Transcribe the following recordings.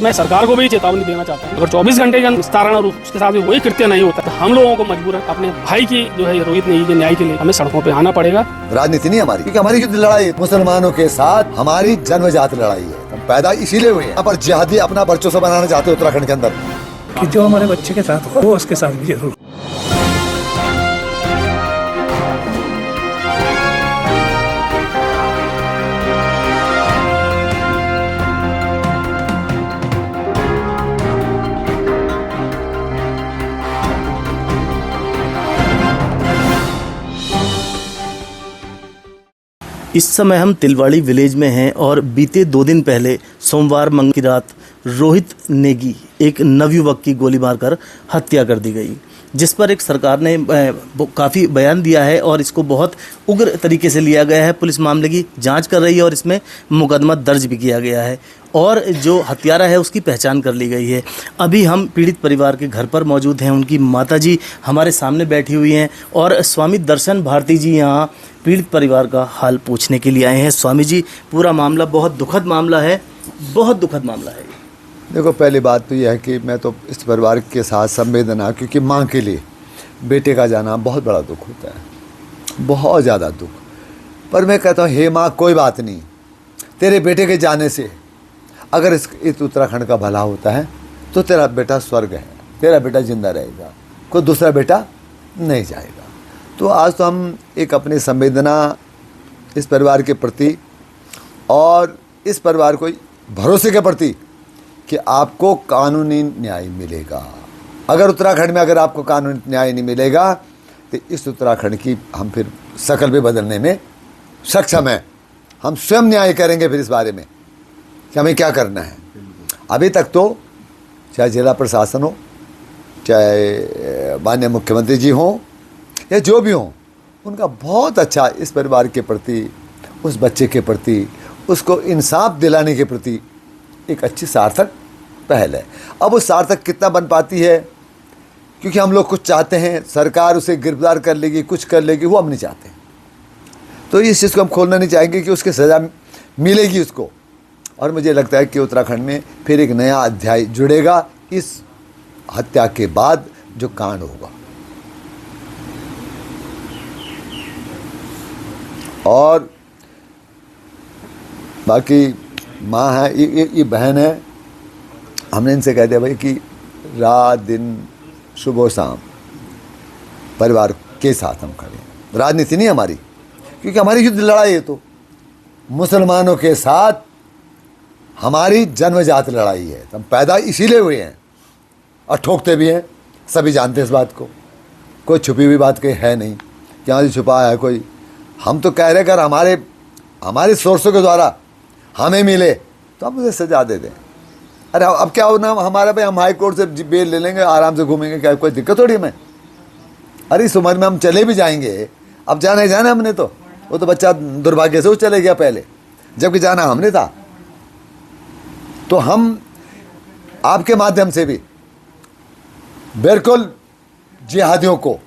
मैं सरकार को भी चेतावनी देना चाहता हूँ, अगर 24 घंटे के विस्तारण और उसके साथ में वही कृत्य नहीं होता तो हम लोगों को मजबूर है अपने भाई की जो है रोहित नेगी के न्याय के लिए हमें सड़कों पे आना पड़ेगा। राजनीति नहीं हमारी, क्योंकि हमारी युद्ध लड़ाई मुसलमानों के साथ हमारी जन्मजात लड़ाई है। हम पैदा इसीलिए हुए हैं, पर जिहादी अपना बच्चों से बनाना चाहते उत्तराखंड के अंदर कि जो हमारे बच्चे के साथ हो वो उसके साथ भी जरूर। इस समय हम तिलवाड़ी विलेज में हैं और बीते 2 दिन पहले सोमवार मंगल की रात रोहित नेगी एक नवयुवक की गोली मारकर हत्या कर दी गई, जिस पर एक सरकार ने काफ़ी बयान दिया है और इसको बहुत उग्र तरीके से लिया गया है। पुलिस मामले की जांच कर रही है और इसमें मुकदमा दर्ज भी किया गया है और जो हत्यारा है उसकी पहचान कर ली गई है। अभी हम पीड़ित परिवार के घर पर मौजूद हैं, उनकी माताजी हमारे सामने बैठी हुई हैं और स्वामी दर्शन भारती जी यहाँ पीड़ित परिवार का हाल पूछने के लिए आए हैं। स्वामी जी, पूरा मामला बहुत दुखद मामला है, बहुत दुखद मामला है। देखो, पहली बात तो यह है कि मैं तो इस परिवार के साथ संवेदना, क्योंकि माँ के लिए बेटे का जाना बहुत बड़ा दुख होता है, बहुत ज़्यादा दुख। पर मैं कहता हूँ, हे माँ, कोई बात नहीं, तेरे बेटे के जाने से अगर इस उत्तराखंड का भला होता है तो तेरा बेटा स्वर्ग है, तेरा बेटा जिंदा रहेगा, कोई दूसरा बेटा नहीं जाएगा। तो आज तो हम एक अपनी संवेदना इस परिवार के प्रति और इस परिवार को भरोसे के प्रति कि आपको कानूनी न्याय मिलेगा। अगर उत्तराखंड में अगर आपको कानूनी न्याय नहीं मिलेगा तो इस उत्तराखंड की हम फिर शक्ल भी बदलने में सक्षम हैं। हम स्वयं न्याय करेंगे फिर इस बारे में कि हमें क्या करना है। अभी तक तो चाहे जिला प्रशासन हो, चाहे माननीय मुख्यमंत्री जी हों या जो भी हों, उनका बहुत अच्छा इस परिवार के प्रति, उस बच्चे के प्रति, उसको इंसाफ दिलाने के प्रति एक अच्छी सार्थक पहल है। अब वो सार्थक कितना बन पाती है, क्योंकि हम लोग कुछ चाहते हैं, सरकार उसे गिरफ्तार कर लेगी, कुछ कर लेगी, वो हम नहीं चाहते। तो इस चीज़ को हम खोलना नहीं चाहेंगे कि उसकी सज़ा मिलेगी उसको। और मुझे लगता है कि उत्तराखंड में फिर एक नया अध्याय जुड़ेगा इस हत्या के बाद जो कांड होगा। और बाकी माँ है, ये बहन है, हमने इनसे कह दिया भाई कि रात दिन सुबह शाम परिवार के साथ हम खड़े हैं। राजनीति नहीं हमारी, क्योंकि हमारी युद्ध लड़ाई है तो मुसलमानों के साथ हमारी जन्मजात लड़ाई है। हम पैदा इसीलिए हुए हैं और ठोकते भी हैं, सभी जानते हैं इस बात को, कोई छुपी हुई बात कहीं है नहीं, क्या छुपा है कोई। हम तो कह रहे हैं अगर हमारे सोर्सों के द्वारा हमें मिले तो हम उसे सजा दे दें। अरे अब क्या होना हमारा भाई, हम हाई कोर्ट से बेल ले लेंगे, आराम से घूमेंगे, क्या कोई दिक्कत थोड़ी हमें। अरे इस उम्र में हम चले भी जाएंगे, अब जाना ही जाना हमने तो, वो तो बच्चा दुर्भाग्य से वो चले गया पहले, जबकि जाना हमने था। तो हम आपके माध्यम से भी बिल्कुल जिहादियों को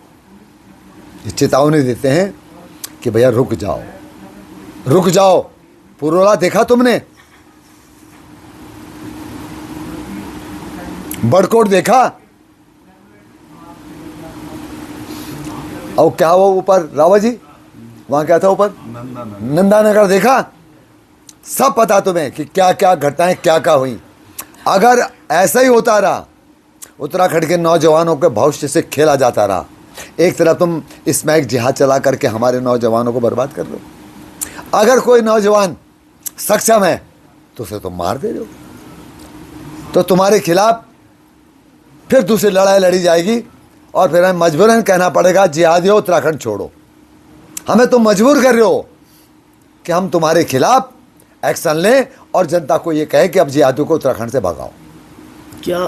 चेतावनी देते हैं कि भैया रुक जाओ, रुक जाओ। पुरोला देखा तुमने, बड़कोट देखा, और क्या हुआ ऊपर रावत जी, वहां क्या था ऊपर नंदानगर देखा, सब पता तुम्हें कि क्या क्या घटनाएं क्या क्या हुई। अगर ऐसा ही होता रहा, उत्तराखंड के नौजवानों के भविष्य से खेला जाता रहा, एक तरफ तुम इसमें एक जिहाद चला करके हमारे नौजवानों को बर्बाद कर दो, अगर कोई नौजवान सक्षम है तो उसे तुम मार दे दो, तो तुम्हारे खिलाफ फिर दूसरी लड़ाई लड़ी जाएगी और फिर हमें मजबूरन कहना पड़ेगा जिहादियों उत्तराखंड छोड़ो। हमें तुम मजबूर कर रहे हो कि हम तुम्हारे खिलाफ एक्शन लें और जनता को ये कहे कि अब जिहादियों को उत्तराखंड से भगाओ। क्या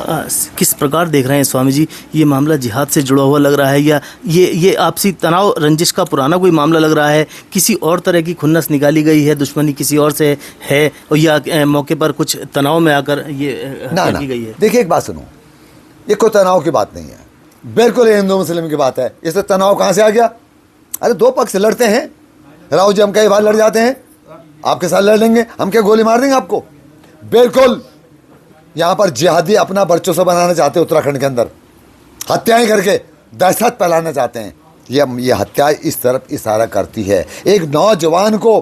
किस प्रकार देख रहे हैं स्वामी जी, ये मामला जिहाद से जुड़ा हुआ लग रहा है या ये आपसी तनाव रंजिश का पुराना कोई मामला लग रहा है, किसी और तरह की खुन्नस निकाली गई है, दुश्मनी किसी और से है, और या मौके पर कुछ तनाव में आकर ये हत्या की गई है? देखिए, एक बात सुनो, ये कोई तनाव की बात नहीं है, बिल्कुल हिंदू मुस्लिम की बात है। इससे तनाव कहाँ से आ गया? अरे दो पक्ष लड़ते हैं, राहुल जी हम कई बार लड़ जाते हैं, आपके साथ लड़ लेंगे, हम क्या गोली मार देंगे आपको? बिल्कुल यहाँ पर जिहादी अपना वर्चस्व बनाना चाहते हैं उत्तराखंड के अंदर, हत्याएं करके दहशत फैलाना चाहते हैं। ये हत्या इस तरफ इशारा करती है। एक नौजवान को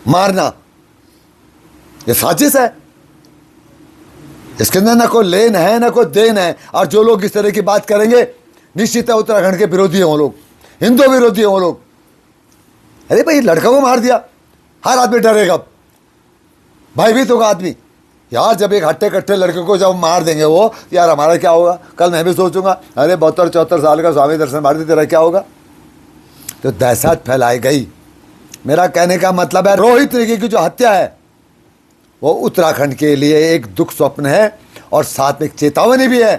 मारना ये साजिश है, इसके अंदर ना कोई लेन है ना कोई देन है। और जो लोग इस तरह की बात करेंगे निश्चित है उत्तराखंड के विरोधी हैं वो लोग, हिंदू विरोधी हैं वो लोग। अरे भाई लड़का को मार दिया, हर आदमी डरेगा, भयभीत होगा आदमी। यार जब एक हट्टे कट्टे लड़के को जब मार देंगे वो, यार हमारा क्या होगा? कल मैं भी सोचूंगा अरे 72-74 साल का स्वामी दर्शन भारती तेरा क्या होगा? तो दहशत फैलाई गई। मेरा कहने का मतलब है रोहित नेगी की जो हत्या है वो उत्तराखंड के लिए एक दुख स्वप्न है और साथ में एक चेतावनी भी है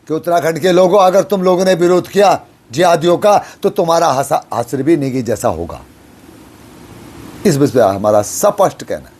कि उत्तराखंड के लोगों, अगर तुम लोगों ने विरोध किया जिहादियों का तो तुम्हारा हसर भी नेगी जैसा होगा। इस विषय पर हमारा स्पष्ट कहना है।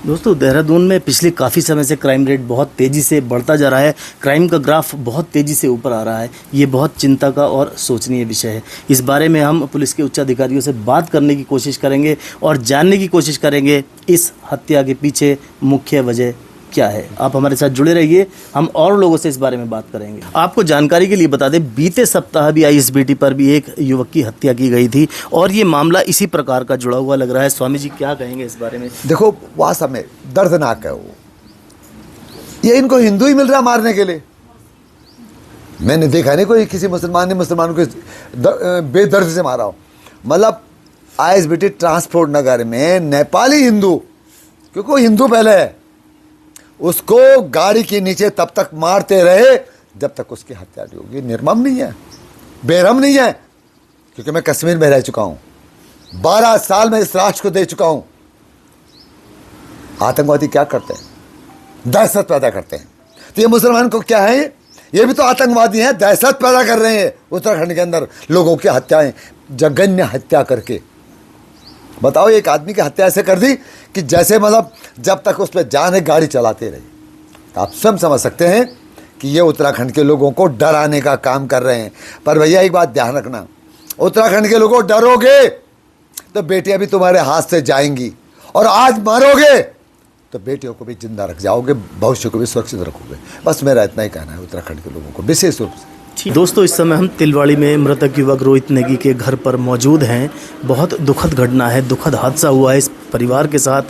दोस्तों, देहरादून में पिछले काफ़ी समय से क्राइम रेट बहुत तेज़ी से बढ़ता जा रहा है। क्राइम का ग्राफ बहुत तेज़ी से ऊपर आ रहा है। ये बहुत चिंता का और सोचनीय विषय है। इस बारे में हम पुलिस के उच्च अधिकारियों से बात करने की कोशिश करेंगे और जानने की कोशिश करेंगे इस हत्या के पीछे मुख्य वजह क्या है। आप हमारे साथ जुड़े रहिए, हम और लोगों से इस बारे में बात करेंगे। आपको जानकारी के लिए बता दें, बीते सप्ताह भी आईएसबीटी पर भी एक युवक की हत्या की गई थी और ये मामला इसी प्रकार का जुड़ा हुआ लग रहा है। स्वामी जी क्या कहेंगे इस बारे में? देखो वास्तव में दर्दनाक है वो, ये इनको हिंदू ही मिल रहा मारने के लिए। मैंने देखा नहीं कोई किसी मुसलमान ने मुसलमान को बेदर्द से मारा हो। मतलब आईएसबीटी ट्रांसपोर्ट नगर में नेपाली हिंदू, क्योंकि वो हिंदू पहले है, उसको गाड़ी के नीचे तब तक मारते रहे जब तक उसकी हत्या नहीं होगी। निर्मम नहीं है, बेरहम नहीं है, क्योंकि मैं कश्मीर में रह चुका हूं, 12 साल में इस राष्ट्र को दे चुका हूं। आतंकवादी क्या करते हैं? दहशत पैदा करते हैं। तो ये मुसलमान को क्या है? ये भी तो आतंकवादी हैं, दहशत पैदा कर रहे हैं उत्तराखंड के अंदर, लोगों की हत्याएं, जघन्य हत्या करके। बताओ, एक आदमी की हत्या ऐसे कर दी कि जैसे मतलब जब तक उस पर जान है गाड़ी चलाते रहे। आप सब समझ सकते हैं कि ये उत्तराखंड के लोगों को डराने का काम कर रहे हैं। पर भैया एक बात ध्यान रखना, उत्तराखंड के लोगों डरोगे तो बेटियां भी तुम्हारे हाथ से जाएंगी, और आज मारोगे तो बेटियों को भी जिंदा रख जाओगे, भविष्य को भी सुरक्षित रखोगे। बस मेरा इतना ही कहना है उत्तराखंड के लोगों को विशेष रूप से। दोस्तों, इस समय हम तिलवाड़ी में मृतक युवक रोहित नेगी के घर पर मौजूद हैं। बहुत दुखद घटना है, दुखद हादसा हुआ है इस परिवार के साथ,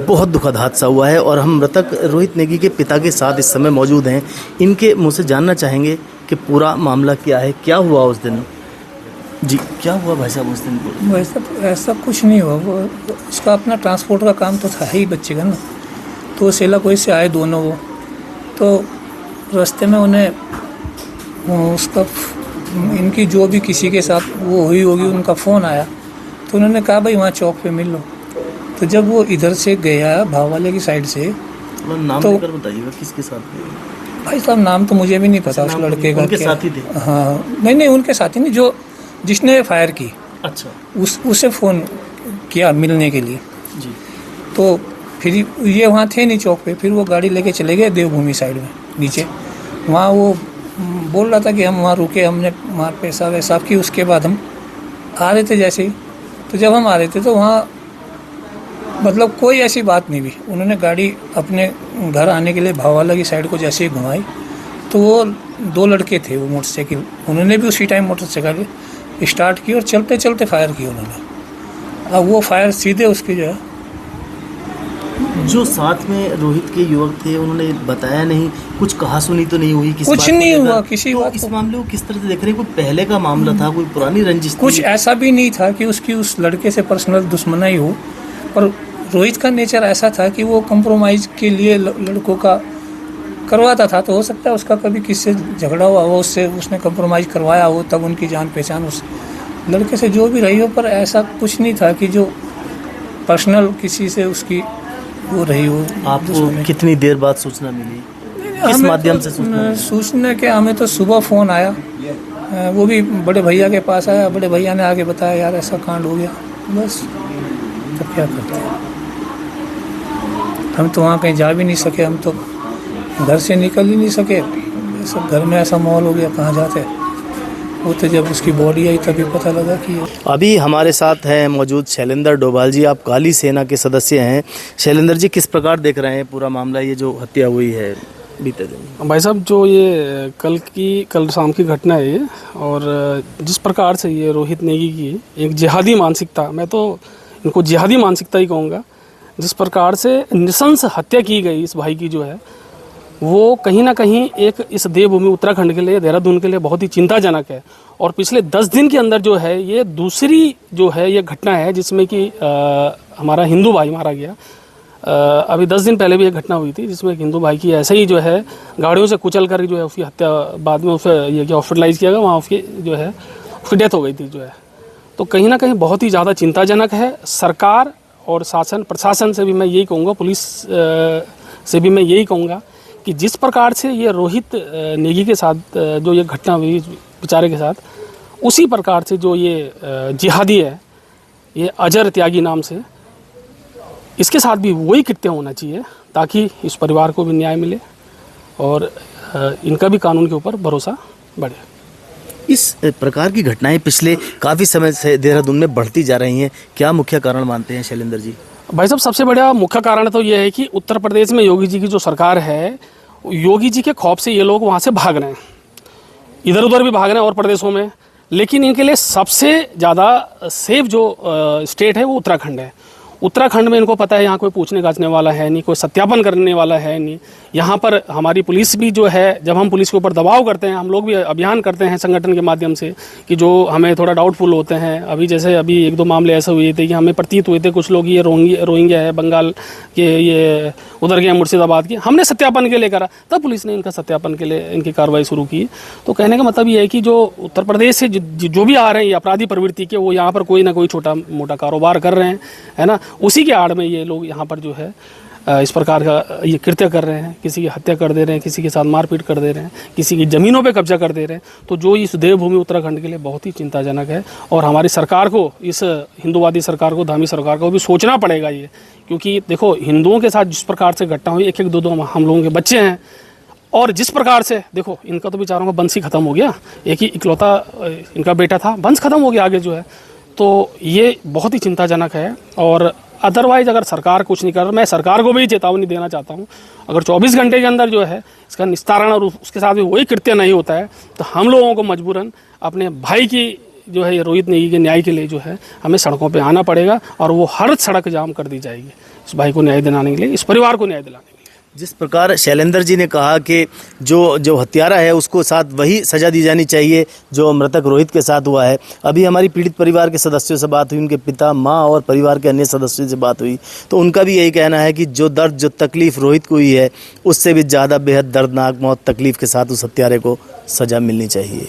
बहुत दुखद हादसा हुआ है। और हम मृतक रोहित नेगी के पिता के साथ इस समय मौजूद हैं। इनके मुँह से जानना चाहेंगे कि पूरा मामला क्या है, क्या हुआ उस दिन। जी, क्या हुआ भाई साहब उस दिन? ऐसा कुछ नहीं हुआ। वो उसका अपना ट्रांसपोर्ट का काम तो था ही बच्चे का ना, तो सेला कोई से आए दोनों वो, तो रास्ते में उन्हें उसका इनकी जो भी किसी के साथ वो हुई होगी उनका फ़ोन आया, तो उन्होंने कहा भाई वहाँ चौक पे मिल लो। तो जब वो इधर से गया भाव वाले की साइड से, नाम तो लेकर बताइएगा किसके साथ? भाई साहब नाम तो मुझे भी नहीं पता उस लड़के का। उनके साथी थे? हाँ, नहीं उनके साथी नहीं, जो जिसने फायर की। अच्छा। उसे फ़ोन किया मिलने के लिए जी। तो फिर ये वहाँ थे नहीं चौक पे, फिर वो गाड़ी लेके चले गए देवभूमि साइड में नीचे। वहाँ वो बोल रहा था कि हम वहाँ रुके, हमने वहाँ पेशाब वैसाब की। उसके बाद हम आ रहे थे जैसे ही, तो जब हम आ रहे थे तो वहाँ मतलब कोई ऐसी बात नहीं हुई। उन्होंने गाड़ी अपने घर आने के लिए भावाला की साइड को जैसे ही घुमाई तो वो 2 लड़के थे, वो मोटरसाइकिल, उन्होंने भी उसी टाइम मोटरसाइकिल स्टार्ट की और चलते चलते फायर किया उन्होंने। अब वो फायर सीधे उसकी जो है, जो साथ में रोहित के युवक थे उन्होंने बताया नहीं, कुछ कहा सुनी तो नहीं हुई? कुछ नहीं हुआ किसी बात। इस मामले को किस तरह से देख रहे हैं? कोई पहले का मामला था, कोई पुरानी रंजिश थी? कुछ ऐसा भी नहीं था कि उसकी उस लड़के से पर्सनल दुश्मनी हो, पर रोहित का नेचर ऐसा था कि वो कंप्रोमाइज़ के लिए लड़कों का करवाता था। तो हो सकता है उसका कभी किससे झगड़ा हुआ हो, उससे उसने कंप्रोमाइज़ करवाया हो, तब उनकी जान पहचान उस लड़के से जो भी रही हो। पर ऐसा कुछ नहीं था कि जो पर्सनल किसी से उसकी वो रही हो। आपको कितनी देर बाद सूचना मिली? किस माध्यम से सूचना के हमें तो सुबह फ़ोन आया, वो भी बड़े भैया के पास आया। बड़े भैया ने आगे बताया यार ऐसा कांड हो गया। बस तब क्या करते हैं, हम तो वहाँ कहीं जा भी नहीं सके, हम तो घर से निकल ही नहीं सके। सब घर में ऐसा माहौल हो गया, कहाँ जाते। वो तो जब उसकी बॉडी आई तभी पता लगा कि अभी हमारे साथ हैं मौजूद शैलेंद्र डोभाल जी, आप काली सेना के सदस्य हैं। शैलेंद्र जी, किस प्रकार देख रहे हैं पूरा मामला, ये जो हत्या हुई है बीते दिन? भाई साहब, जो ये कल शाम की घटना है ये, और जिस प्रकार से ये रोहित नेगी की एक जिहादी मानसिकता, मैं तो इनको जिहादी मानसिकता ही कहूँगा, जिस प्रकार से नृशंस हत्या की गई इस भाई की जो है, वो कहीं ना कहीं एक इस देवभूमि उत्तराखंड के लिए, देहरादून के लिए बहुत ही चिंताजनक है। और पिछले 10 दिन के अंदर जो है ये दूसरी जो है ये घटना है जिसमें कि हमारा हिंदू भाई मारा गया। अभी 10 दिन पहले भी एक घटना हुई थी जिसमें एक हिंदू भाई की ऐसे ही जो है गाड़ियों से कुचल कर जो है उसकी हत्या, बाद में उसे ये क्या हॉस्पिटलाइज किया गया, वहाँ उसकी जो है उसकी डेथ हो गई थी जो है। तो कहीं ना कहीं बहुत ही ज़्यादा चिंताजनक है। सरकार और शासन प्रशासन से भी मैं यही कहूँगा, पुलिस से भी मैं यही कहूँगा कि जिस प्रकार से ये रोहित नेगी के साथ जो ये घटना हुई बेचारे के साथ, उसी प्रकार से जो ये जिहादी है, ये अजर त्यागी नाम से, इसके साथ भी वही कृत्य होना चाहिए ताकि इस परिवार को भी न्याय मिले और इनका भी कानून के ऊपर भरोसा बढ़े। इस प्रकार की घटनाएं पिछले काफ़ी समय से देहरादून में बढ़ती जा रही हैं, क्या मुख्य कारण मानते हैं शैलेंद्र जी? भाई साहब, सबसे बड़ा मुख्य कारण तो ये है कि उत्तर प्रदेश में योगी जी की जो सरकार है, योगी जी के खौफ से ये लोग वहाँ से भाग रहे हैं, इधर उधर भी भाग रहे हैं और प्रदेशों में। लेकिन इनके लिए सबसे ज़्यादा सेफ जो स्टेट है वो उत्तराखंड है। उत्तराखंड में इनको पता है यहाँ कोई पूछने गाछने वाला है नहीं, कोई सत्यापन करने वाला है नहीं। यहाँ पर हमारी पुलिस भी जो है, जब हम पुलिस के ऊपर दबाव करते हैं, हम लोग भी अभियान करते हैं संगठन के माध्यम से कि जो हमें थोड़ा डाउटफुल होते हैं, अभी जैसे अभी 1-2 मामले ऐसे हुए थे कि हमें प्रतीत हुए थे कुछ लोग ये रोहिंग्या है, बंगाल के, ये उधर गए मुर्शिदाबाद के, हमने सत्यापन के लिए करा, तब पुलिस ने इनका सत्यापन के लिए इनकी कार्रवाई शुरू की। तो कहने का मतलब ये है कि जो उत्तर प्रदेश से जो भी आ रहे हैं अपराधी प्रवृत्ति के, वो यहाँ पर कोई ना कोई छोटा मोटा कारोबार कर रहे हैं, है ना। उसी के आड़ में ये लोग यहाँ पर जो है इस प्रकार का ये कृत्य कर रहे हैं, किसी की हत्या कर दे रहे हैं, किसी के साथ मारपीट कर दे रहे हैं, किसी की ज़मीनों पे कब्जा कर दे रहे हैं। तो जो इस देवभूमि उत्तराखंड के लिए बहुत ही चिंताजनक है और हमारी सरकार को, इस हिंदूवादी सरकार को, धार्मिक सरकार को भी सोचना पड़ेगा ये, क्योंकि देखो हिंदुओं के साथ जिस प्रकार से घटना हुई, 1-1, 2-2 हम लोगों के बच्चे हैं, और जिस प्रकार से देखो इनका तो बेचारों का वंश ही खत्म हो गया, एक ही इकलौता इनका बेटा था, वंश खत्म हो गया आगे जो है। तो ये बहुत ही चिंताजनक है। और अदरवाइज अगर सरकार कुछ नहीं कर रहा, मैं सरकार को भी चेतावनी देना चाहता हूँ, अगर 24 घंटे के अंदर जो है इसका निस्तारण और उसके साथ भी वही कृत्य नहीं होता है, तो हम लोगों को मजबूरन अपने भाई की जो है ये रोहित नेगी के न्याय के लिए जो है हमें सड़कों पे आना पड़ेगा और वो हर सड़क जाम कर दी जाएगी इस भाई को न्याय दिलाने के लिए, इस परिवार को न्याय दिलाने के लिए। जिस प्रकार शैलेंद्र जी ने कहा कि जो हत्यारा है उसको साथ वही सज़ा दी जानी चाहिए जो मृतक रोहित के साथ हुआ है। अभी हमारी पीड़ित परिवार के सदस्यों से बात हुई, उनके पिता, माँ और परिवार के अन्य सदस्यों से बात हुई, तो उनका भी यही कहना है कि जो दर्द, जो तकलीफ़ रोहित को हुई है, उससे भी ज़्यादा बेहद दर्दनाक मौत, तकलीफ़ के साथ उस हत्यारे को सज़ा मिलनी चाहिए।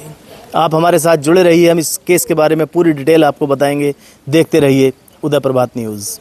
आप हमारे साथ जुड़े रहिए, हम इस केस के बारे में पूरी डिटेल आपको बताएंगे। देखते रहिए उदय प्रभात न्यूज़।